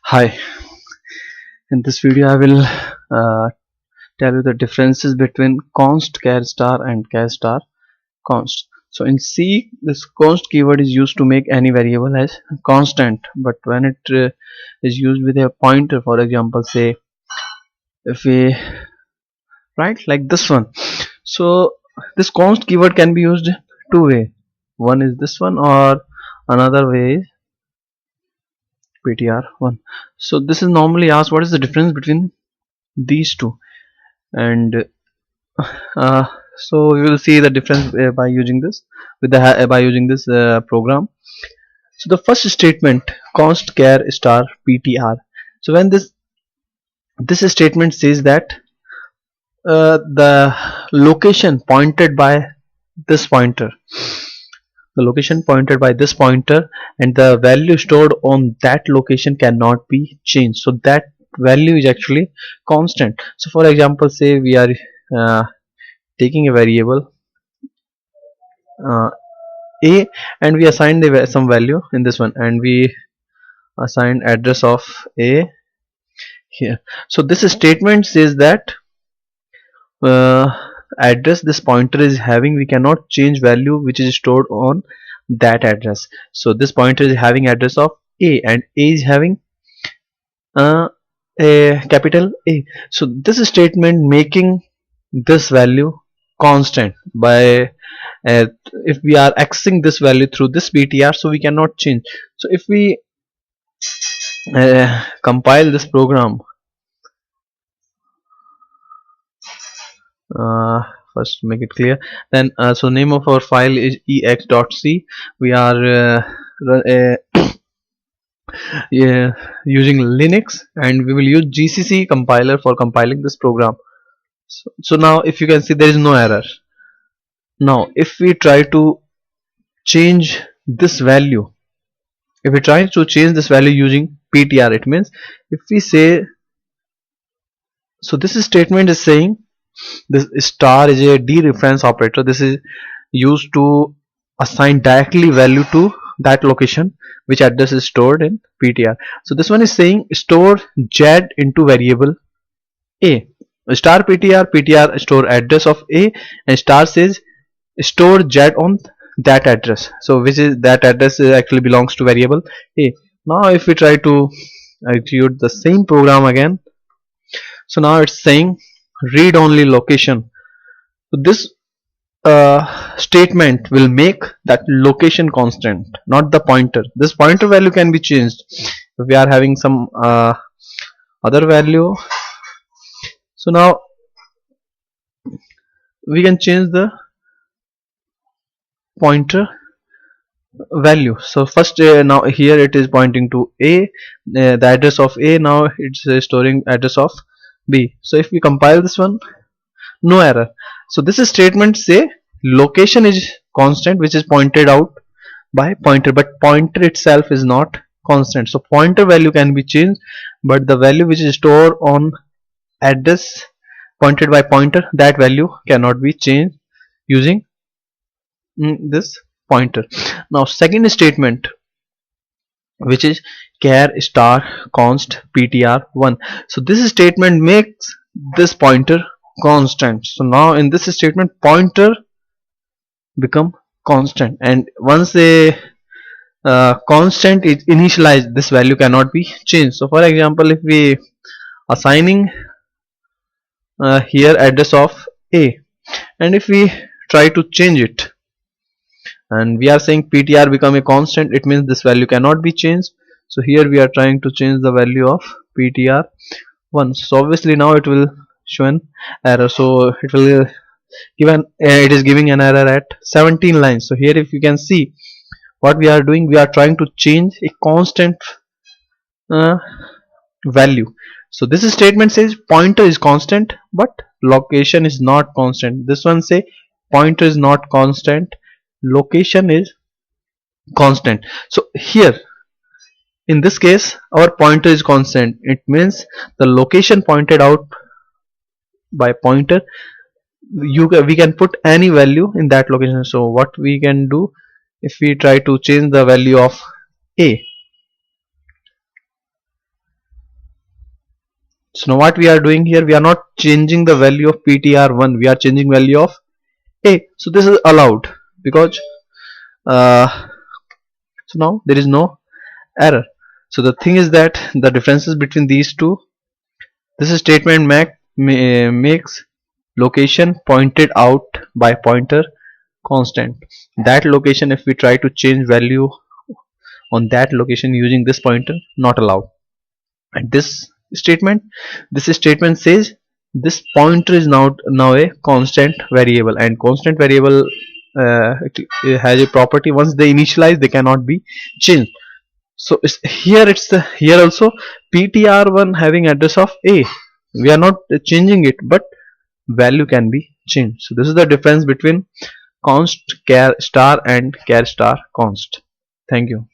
Hi, in this video I will tell you the differences between const char star and char star const. So in C, this const keyword is used to make any variable as constant, but when it is used with a pointer, for example, say if we write like this one, so this const keyword can be used two way. One is this one, or another way is ptr1. So this is normally asked what is the difference between these two, and uh, so we will see the difference by using this by using this program. So the first statement, const char star ptr. So when this statement says that the location pointed by this pointer, the location pointed by this pointer and the value stored on that location cannot be changed, so that value is actually constant. So for example, say we are uh, taking a variable uh, a, and we assign some value in this one, and we assign address of a here. So this statement says that uh, address this pointer is having, we cannot change value which is stored on that address. So this pointer is having address of a, and a is having uh, a capital A. So this statement making this value constant by if we are accessing this value through this ptr, so we cannot change. So if we compile this program, uh, first make it clear, then so name of our file is ex.c. We are yeah, using Linux, and we will use GCC compiler for compiling this program. So now if you can see, there is no error. Now if we try to change this value, if we try to change this value using ptr, it means if we say, so this statement is saying this star is a dereference operator. This is used to assign directly value to that location which address is stored in ptr. So this one is saying store z into variable a. Star ptr store address of a, and star says store z on that address, so which is that address actually belongs to variable a. Now if we try to execute the same program again, so now it's saying read only location. So this statement will make that location constant, not the pointer. This pointer value can be changed if we are having some other value. So now we can change the pointer value. So first now here it is pointing to a, the address of a. Now it's storing address of b. So if we compile this one, no error. So this statement say location is constant which is pointed out by pointer, but pointer itself is not constant. So pointer value can be changed, but the value which is stored on address pointed by pointer, that value cannot be changed using this pointer. Now second statement, which is char star const ptr1. So this statement makes this pointer constant. So now in this statement pointer become constant, and once a constant is initialized, this value cannot be changed. So for example, if we assigning here address of a, and if we try to change it, and we are saying ptr become a constant, it means this value cannot be changed. So here we are trying to change the value of ptr1. So obviously now it will show an error. So it will give an it is giving an error at 17 lines. So here if you can see what we are doing, we are trying to change a constant uh, value. So this statement says pointer is constant but location is not constant. This one say pointer is not constant, location is constant. So here in this case our pointer is constant, it means the location pointed out by pointer, we can put any value in that location. So what we can do, if we try to change the value of a, So now what we are doing here, we are not changing the value of ptr1, we are changing value of a. So this is allowed because uh, so now there is no error. So the thing is that the differences between these two, this statement makes location pointed out by pointer constant. That location, if we try to change value on that location using this pointer, not allowed. And statement this statement says this pointer is now a constant variable, and constant variable it has a property, once they initialize they cannot be changed. So it's the here also ptr1 having address of a, we are not changing it, but value can be changed. So this is the difference between const char star and char star const. Thank you.